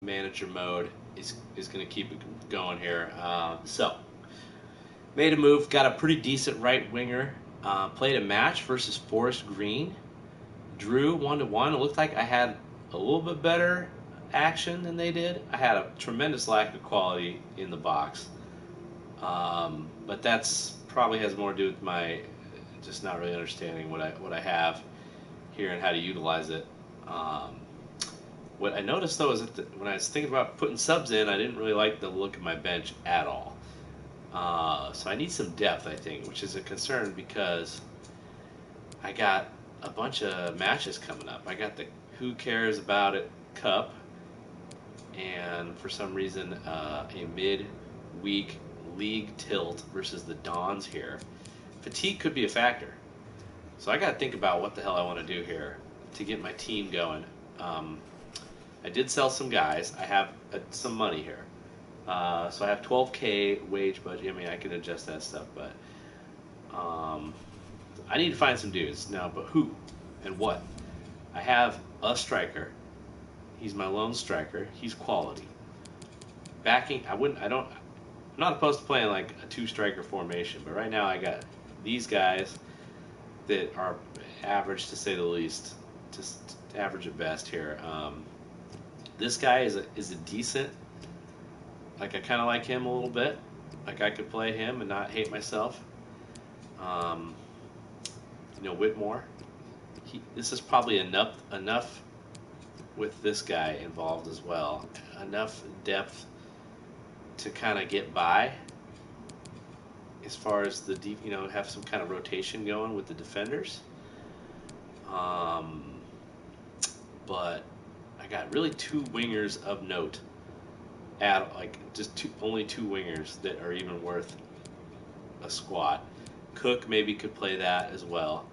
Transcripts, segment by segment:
manager mode is going to keep it going here. So made a move, got a pretty decent right winger. Played a match versus Forest Green. Drew 1-1. It looked like I had a little bit better action than they did. I had a tremendous lack of quality in the box, but that's probably has more to do with my just not really understanding what I have here and how to utilize it. Um, what I noticed though is that when I was thinking about putting subs in, I didn't really like the look of my bench at all. So I need some depth, I think, which is a concern because I got a bunch of matches coming up. I got the Who Cares About It Cup, and for some reason, a mid-week league tilt versus the Dons here. Fatigue could be a factor, so I got to think about what the hell I want to do here to get my team going. Um, I did sell some guys. I have some money here. So I have 12K wage budget. I mean, I can adjust that stuff, but I need to find some dudes now. But who and what? I have a striker. He's my lone striker. He's quality. Backing. I wouldn't. I don't. I'm not opposed to playing like a two-striker formation, but right now I got these guys that are average to say the least, just average at best here. This guy is a decent. Like I kind of like him a little bit. Like I could play him and not hate myself. Um, Whitmore. This is probably enough with this guy involved as well. Enough depth to kind of get by as far as the deep. Have some kind of rotation going with the defenders. Um, but I got really two wingers of note. Add like just only two wingers that are even worth a squat. Cook maybe could play that as well.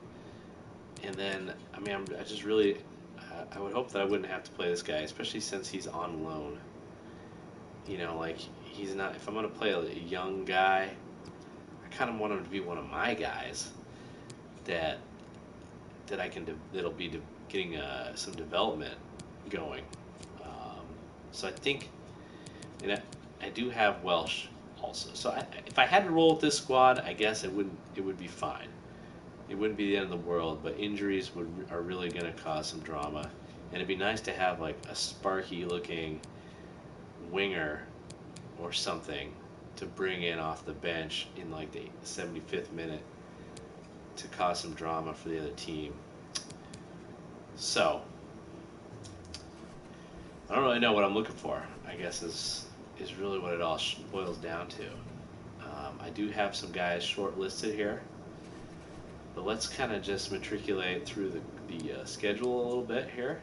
And then I mean I just really I would hope that I wouldn't have to play this guy, especially since he's on loan. Like he's not. If I'm gonna play a young guy, I kind of want him to be one of my guys that that'll be getting some development going. Um, so I think, and I do have Welsh also. So if I had to roll with this squad, I guess it would be fine. It wouldn't be the end of the world, but injuries are really going to cause some drama, and it'd be nice to have like a sparky looking winger or something to bring in off the bench in like the 75th minute to cause some drama for the other team. So I don't really know what I'm looking for. I guess is really what it all boils down to. I do have some guys shortlisted here, but let's kind of just matriculate through the schedule a little bit here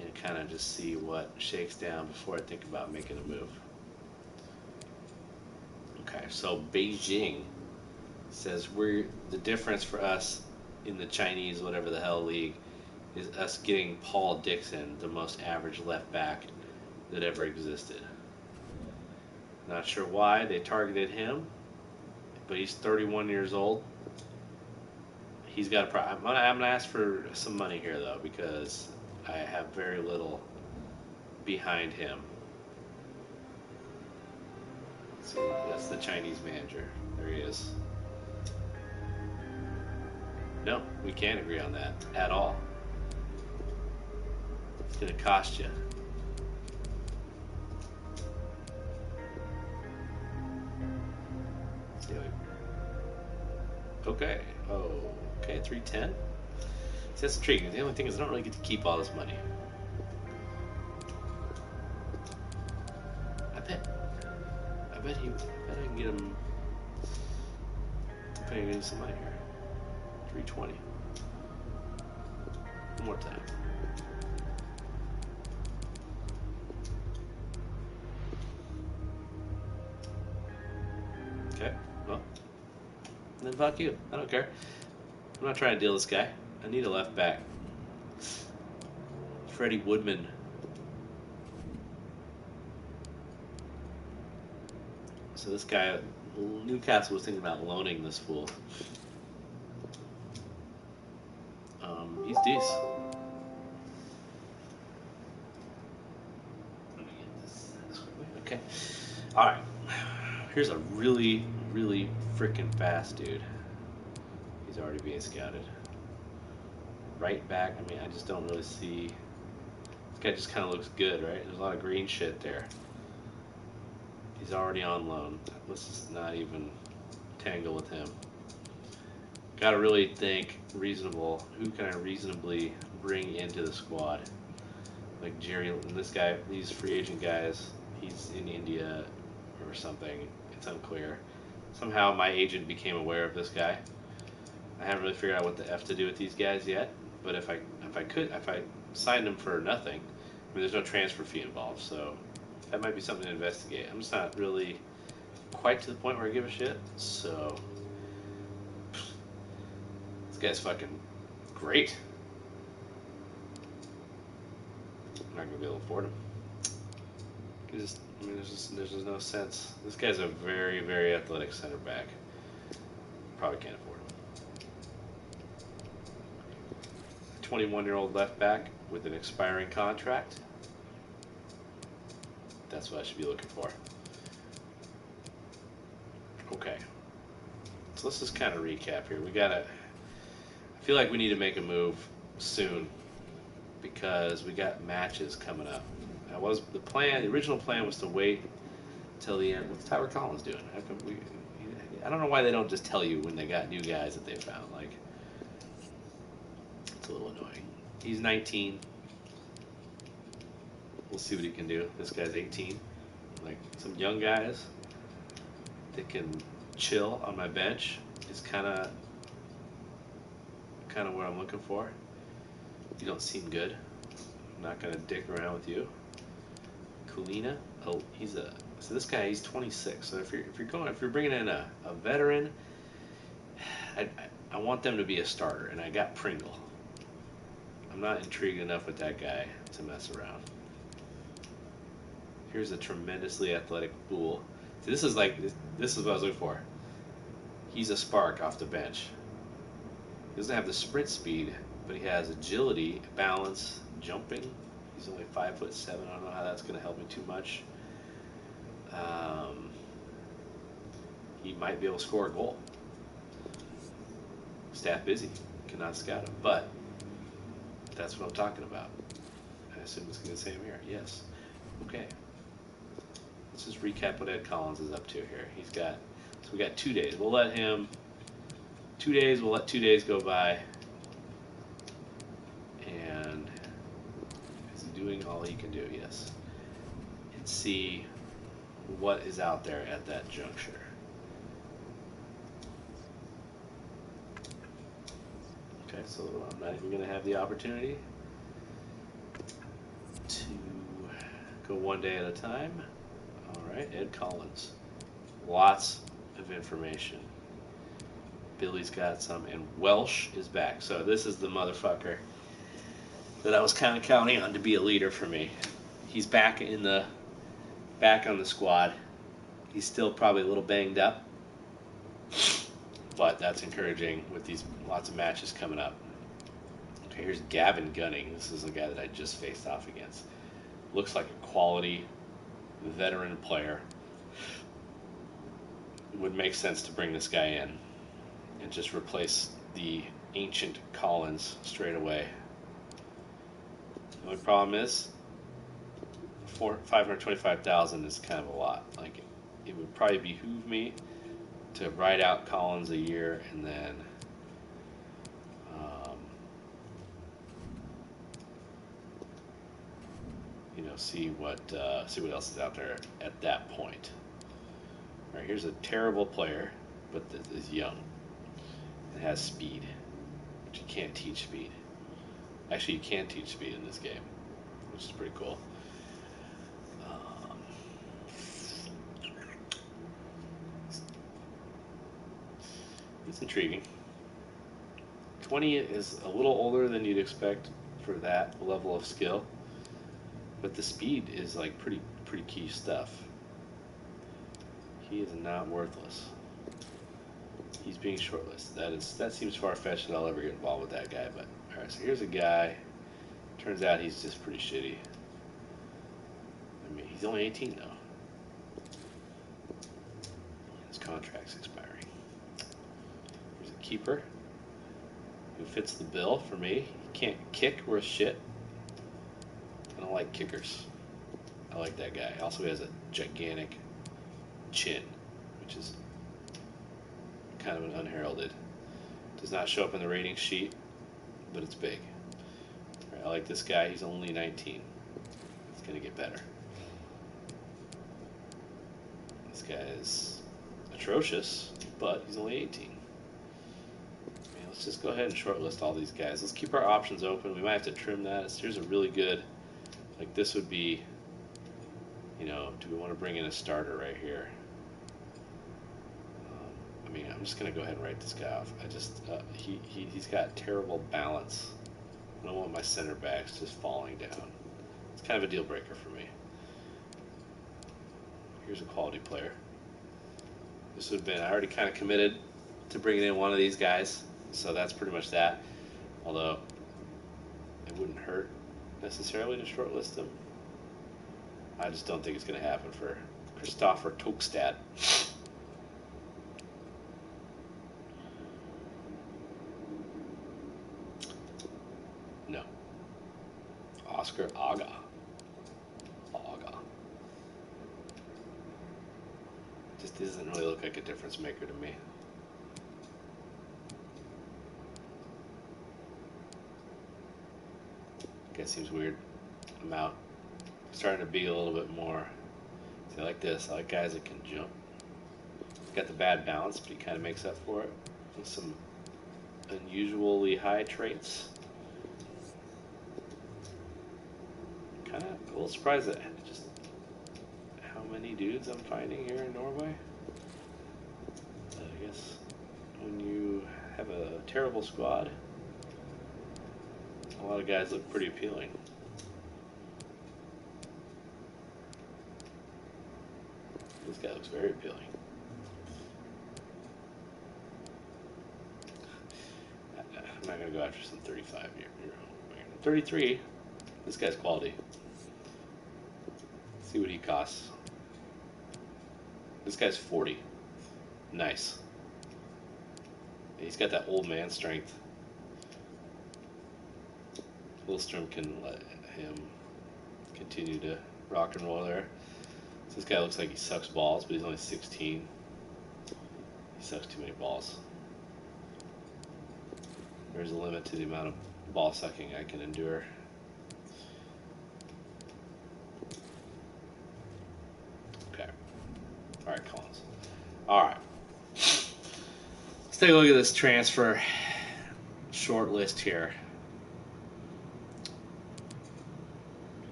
and kind of just see what shakes down before I think about making a move. Okay, so Beijing says the difference for us in the Chinese whatever the hell league is us getting Paul Dixon, the most average left back that ever existed. Not sure why they targeted him, but he's 31 years old. He's got a problem. I'm gonna ask for some money here though because I have very little behind him. So that's the Chinese manager. There he is. No, we can't agree on that at all. It's gonna cost you. Okay. Oh, okay. 310. See, that's intriguing. The only thing is, I don't really get to keep all this money. I bet I can get him. I bet I can get him some money here. 320. One more time. Okay. Well, then fuck you. I don't care. I'm not trying to deal this guy. I need a left back. Freddie Woodman. So this guy, Newcastle was thinking about loaning this fool. He's decent. Okay. All right. Here's a really, really freaking fast dude. He's already being scouted. Right back. I mean, I just don't really see. This guy just kind of looks good, right? There's a lot of green shit there. He's already on loan. Let's just not even tangle with him. Got to really think reasonable. Who can I reasonably bring into the squad? Like Jerry, and this guy, these free agent guys, he's in India or something. It's unclear. Somehow my agent became aware of this guy. I haven't really figured out what the F to do with these guys yet. But if I signed them for nothing, I mean, there's no transfer fee involved, so that might be something to investigate. I'm just not really quite to the point where I give a shit. So this guy's fucking great. I'm not gonna be able to afford him. There's just no sense. This guy's a very, very athletic center back. Probably can't afford him. 21-year-old left back with an expiring contract. That's what I should be looking for. Okay. So let's just kind of recap here. I feel like we need to make a move soon because we got matches coming up. The original plan was to wait till the end. What's Tyler Collins doing? I don't know why they don't just tell you when they got new guys that they found. Like, it's a little annoying. He's 19. We'll see what he can do. This guy's 18. Like, some young guys that can chill on my bench is kind of what I'm looking for. You don't seem good. I'm not gonna dick around with you. Kulina. Oh, so this guy, he's 26. So if you're bringing in a veteran, I want them to be a starter, and I got Pringle. I'm not intrigued enough with that guy to mess around. Here's a tremendously athletic Bull. See, this is what I was looking for. He's a spark off the bench. He doesn't have the sprint speed, but he has agility, balance, jumping. He's only 5'7". I don't know how that's going to help me too much. He might be able to score a goal. Staff busy, cannot scout him, but that's what I'm talking about. I assume it's going to say him here. Yes. Okay. Let's just recap what Ed Collins is up to here. So we got 2 days. We'll let 2 days go by. And is he doing all he can do? Yes. And see what is out there at that juncture. Okay, so I'm not even going to have the opportunity to go 1 day at a time. All right, Ed Collins. Lots of information. Billy's got some, and Welsh is back. So this is the motherfucker that I was kind of counting on to be a leader for me. He's back on the squad. He's still probably a little banged up, but that's encouraging with these lots of matches coming up. Okay, here's Gavin Gunning. This is the guy that I just faced off against. Looks like a quality veteran player. It would make sense to bring this guy in and just replace the ancient Collins straight away. The only problem is $525,000 is kind of a lot. Like, it would probably behoove me to ride out Collins a year and then see what else is out there at that point. All right, here's a terrible player, but is young and has speed, but you can't teach speed. Actually, you can teach speed in this game, which is pretty cool. It's intriguing. 20 is a little older than you'd expect for that level of skill, but the speed is like pretty key stuff. He is not worthless. He's being shortlisted. That seems far-fetched that I'll ever get involved with that guy. But all right, so here's a guy. Turns out he's just pretty shitty. I mean, he's only 18 though. contract's expiring. Here's a keeper who fits the bill for me. He can't kick worth shit. I don't like kickers. I like that guy. Also, he has a gigantic chin, which is kind of an unheralded. Does not show up in the rating sheet, but it's big. Right, I like this guy. He's only 19. It's going to get better. This guy is atrocious, but he's only 18. Man, let's just go ahead and shortlist all these guys. Let's keep our options open. We might have to trim that. Here's a really good, like this would be, you know, do we want to bring in a starter right here? I mean, I'm just going to go ahead and write this guy off. I just, he's got terrible balance. I don't want my center backs just falling down. It's kind of a deal breaker for me. Here's a quality player. This would have been, I already kind of committed to bringing in one of these guys, so that's pretty much that. Although, it wouldn't hurt necessarily to shortlist him. I just don't think it's going to happen for Christopher Tokstad. No. Oscar Aga. Just doesn't really look like a difference maker to me. Guy seems weird. I'm out. Starting to be a little bit more. See, I like this. I like guys that can jump. He's got the bad balance, but he kind of makes up for it with some unusually high traits. Kind of a little surprised at just how many dudes I'm finding here in Norway. I guess when you have a terrible squad, a lot of guys look pretty appealing. This guy looks very appealing. I'm not going to go after some 35-year. 33. This guy's quality. See what he costs. This guy's 40. Nice. He's got that old man strength. Lillstrom can let him continue to rock and roll there. So this guy looks like he sucks balls, but he's only 16. He sucks too many balls. There's a limit to the amount of ball sucking I can endure. Okay. All right, Collins. All right. Let's take a look at this transfer short list here.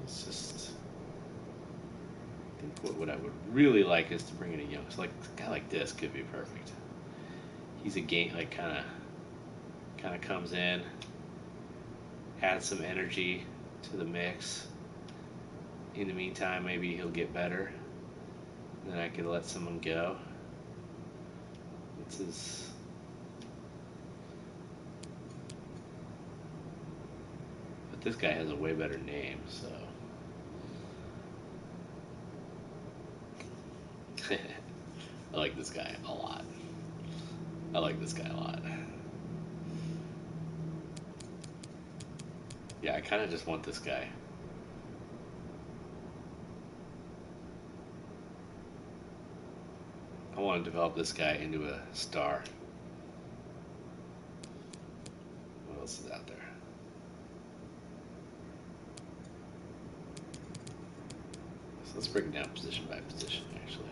Let's just think what I would really like is to bring in a young, so like a guy like this could be perfect. He's a game like kind of comes in, adds some energy to the mix. In the meantime, maybe he'll get better. Then I could let someone go. This is but this guy has a way better name, so I like this guy a lot. I like this guy a lot. Yeah, I kind of just want this guy. I want to develop this guy into a star. What else is out there? So let's break it down position by position, actually.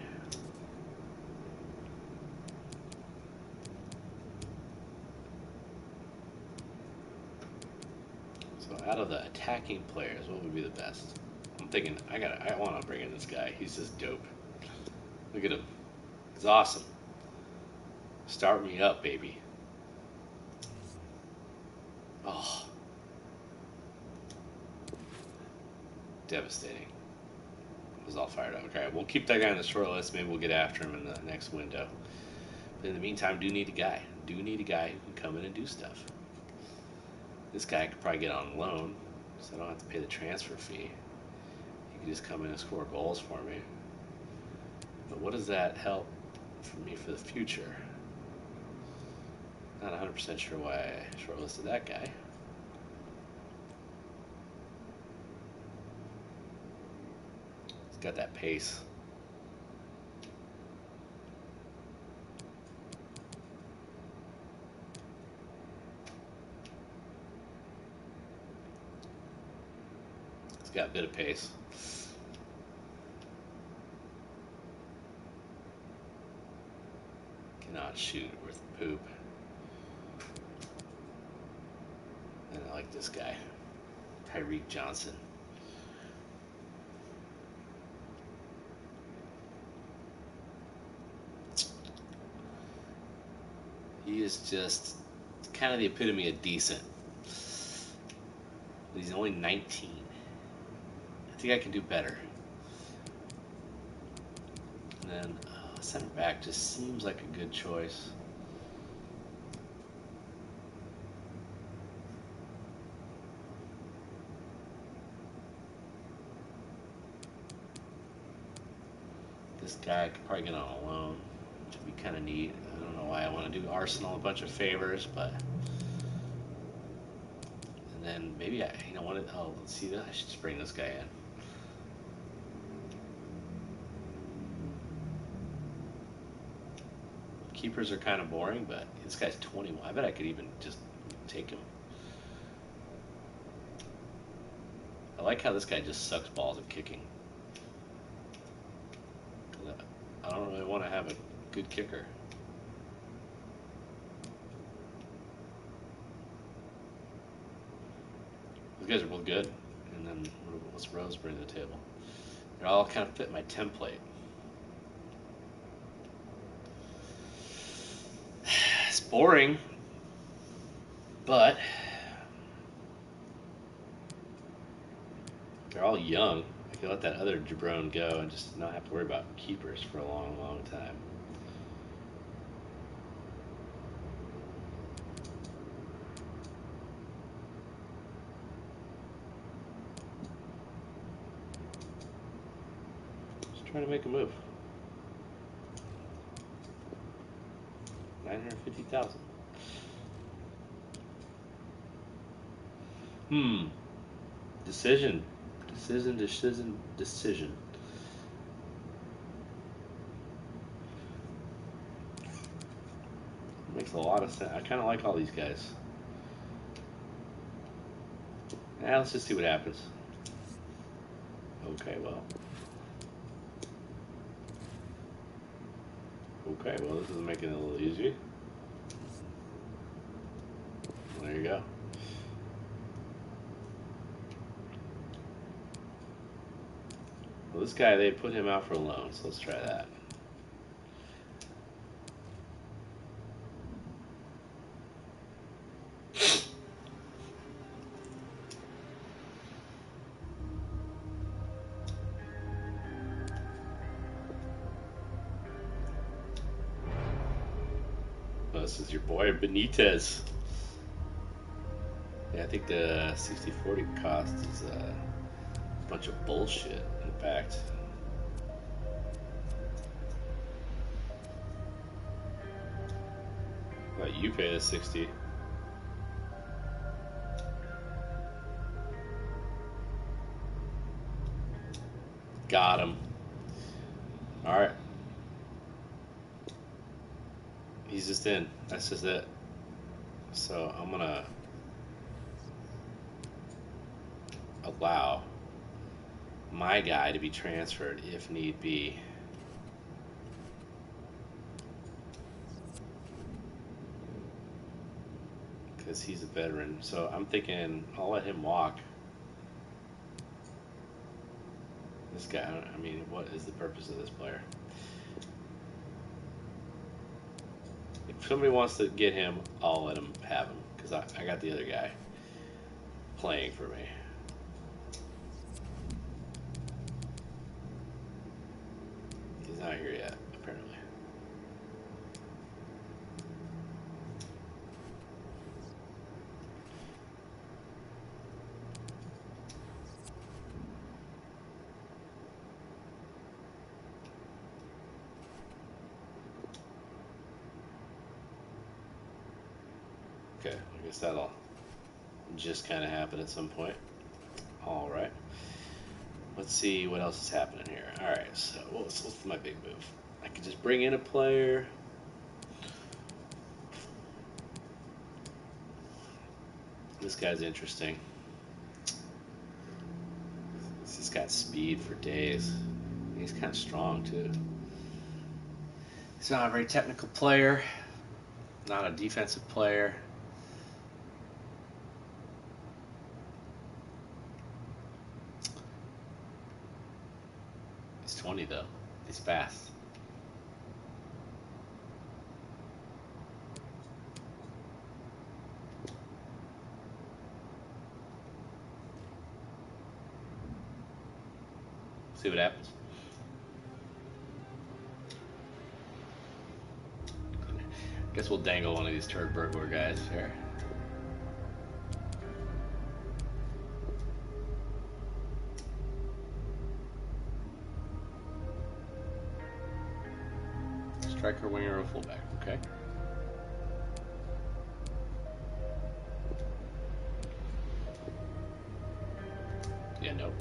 So out of the attacking players, what would be the best? I'm thinking I want to bring in this guy. He's just dope. Look at him. He's awesome. Start me up, baby. Oh. Devastating. I was all fired up. Okay, we'll keep that guy on the short list. Maybe we'll get after him in the next window. But in the meantime, do need a guy. Do need a guy who can come in and do stuff. This guy could probably get on loan, so I don't have to pay the transfer fee. He can just come in and score goals for me. But what does that help for me for the future? Not 100% sure why I shortlisted that guy. He's got that pace. He's got a bit of pace. Cannot shoot worth poop. And I like this guy, Tyreek Johnson. He is just kind of the epitome of decent. But he's only 19. I think I can do better. And then center back just seems like a good choice. This guy I could probably get on a loan, which would be kind of neat. I don't know why I want to do Arsenal a bunch of favors, but. And then maybe you know what? Oh, let's see that. I should just bring this guy in. Keepers are kind of boring, but this guy's 21. I bet I could even just take him. I like how this guy just sucks balls at kicking. I don't really want to have a good kicker. Those guys are both good. And then what's Rose bring to the table? They all kind of fit my template. It's boring, but they're all young. I could let that other jabron go and just not have to worry about keepers for a long, long time. Just trying to make a move. 950,000. Decision. Makes a lot of sense. I kind of like all these guys. Let's just see what happens. Okay, well. Okay, well, this is making it a little easier. There you go. Well, this guy, they put him out for a loan, so let's try that. Oh, this is your boy Benitez. Yeah, I think the 60-40 cost is a bunch of bullshit, in fact. What, you pay the 60? Got him. Alright. He's just in. That's just it. So I'm gonna allow my guy to be transferred if need be. Because he's a veteran. So I'm thinking I'll let him walk. This guy, I mean, what is the purpose of this player? If somebody wants to get him, I'll let him have him. Because I got the other guy playing for me. He's not here yet, apparently. Okay, I guess that'll just kind of happen at some point. All right. Let's see what else is happening here. All right, so what's my big move? I could just bring in a player. This guy's interesting. He's got speed for days. He's kind of strong too. He's not a very technical player, not a defensive player. He's 20 though. He's fast. See what happens. Guess we'll dangle one of these turd burglar guys here. Striker, winger, or fullback. Okay. Yeah, nope.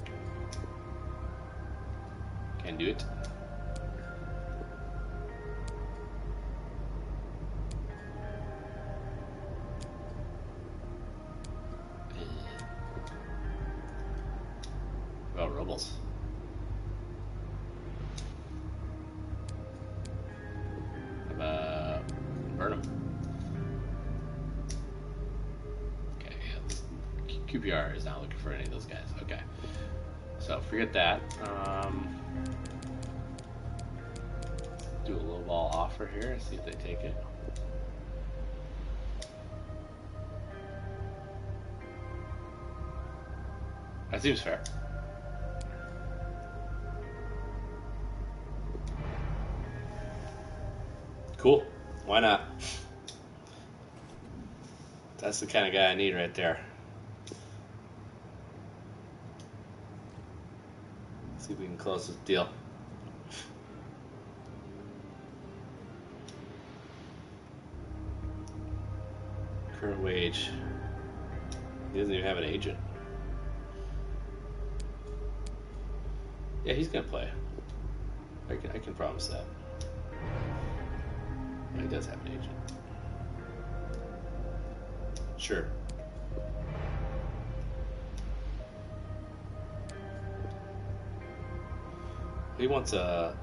Can't do it. Oh, Rebels. Burn them. Okay, yeah. QPR is not looking for any of those guys. Okay. So forget that. Do a low ball offer here and see if they take it. That seems fair. Cool. Why not? That's the kind of guy I need right there. See if we can close this deal. Current wage. He doesn't even have an agent. Yeah, he's gonna play. I can promise that. Well, he does have an agent. Sure. He wants to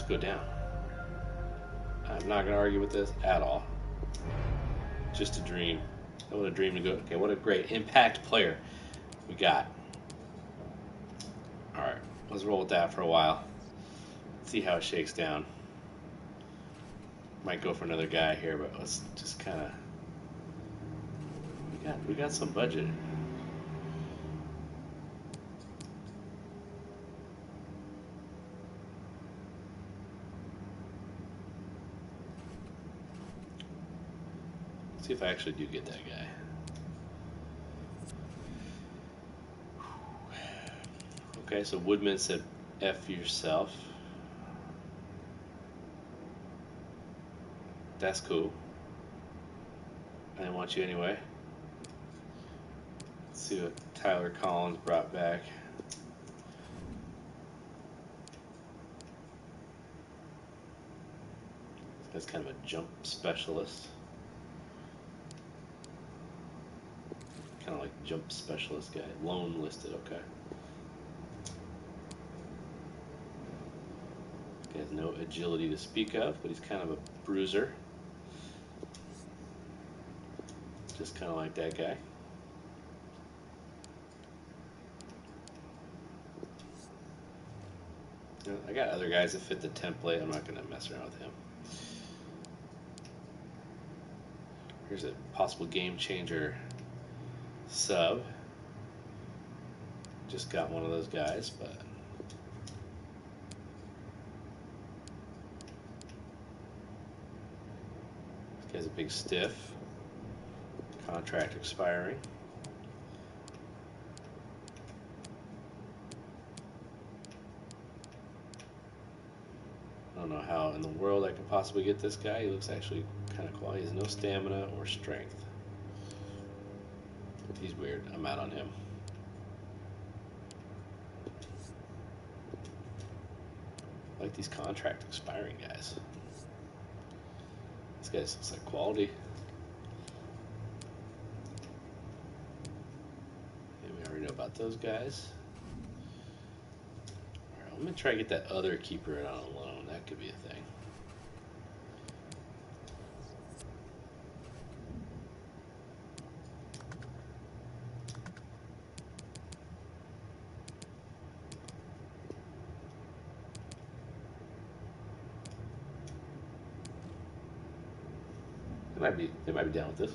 go down. I'm not gonna argue with this at all. Just a dream. What a dream to go. Okay, what a great impact player we got. All right, let's roll with that for a while. See how it shakes down. Might go for another guy here, but let's just kind of. We got some budget. See if I actually do get that guy. Okay, so Woodman said F yourself. That's cool. I didn't want you anyway. Let's see what Tyler Collins brought back. That's kind of a jump specialist. Kind of like jump specialist guy. Lone listed, okay. He has no agility to speak of, but he's kind of a bruiser. Just kind of like that guy. I got other guys that fit the template. I'm not going to mess around with him. Here's a possible game changer sub. Just got one of those guys, but this guy's a big stiff. Contract expiring. I don't know how in the world I could possibly get this guy. He looks actually kind of cool. He has no stamina or strength. He's weird. I'm out on him. I like these contract expiring guys. This guy's looks like quality. Okay, we already know about those guys. All right, I'm gonna try to get that other keeper out on loan. That could be a thing. They might be down with this.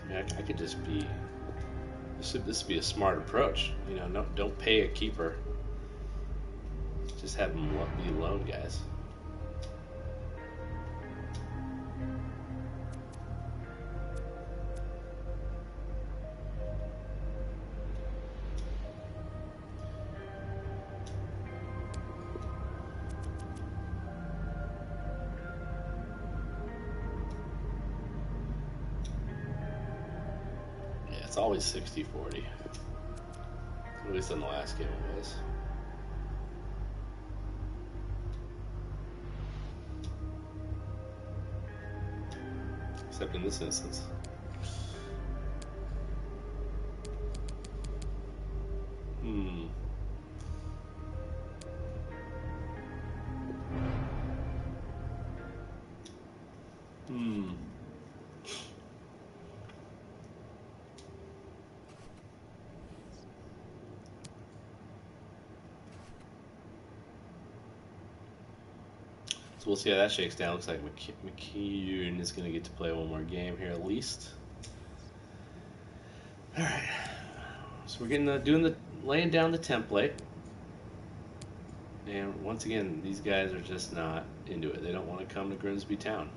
I mean, I could just be. This would be a smart approach. You know, no, don't pay a keeper. Just have them be loan guys. It's always 60-40. At least in the last game it was. Except in this instance. So we'll see how that shakes down. Looks like McKeown is going to get to play one more game here at least. All right. So we're getting laying down the template. And once again, these guys are just not into it. They don't want to come to Grimsby Town.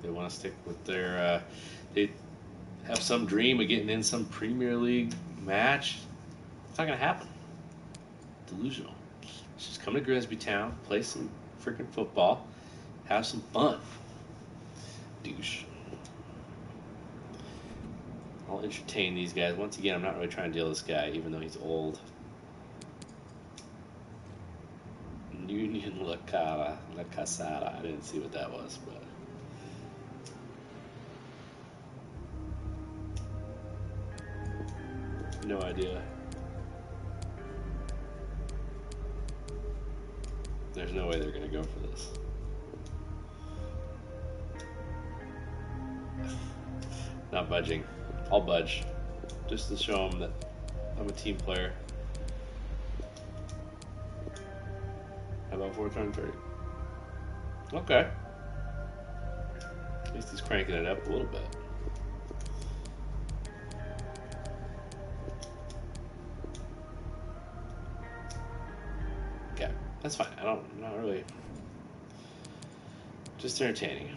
They want to stick with their. They have some dream of getting in some Premier League match. It's not going to happen. Delusional. Just come to Grimsby Town, play some freaking football, have some fun. Douche. I'll entertain these guys. Once again, I'm not really trying to deal with this guy, even though he's old. Union La Casada. I didn't see what that was, but. No idea. There's no way they're going to go for this. Not budging. I'll budge. Just to show them that I'm a team player. How about 430? Okay. At least he's cranking it up a little bit. Okay, that's fine. I'm not really. Just entertaining.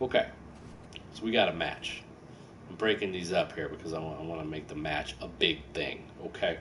Okay, so we got a match. I'm breaking these up here because I want to make the match a big thing. Okay.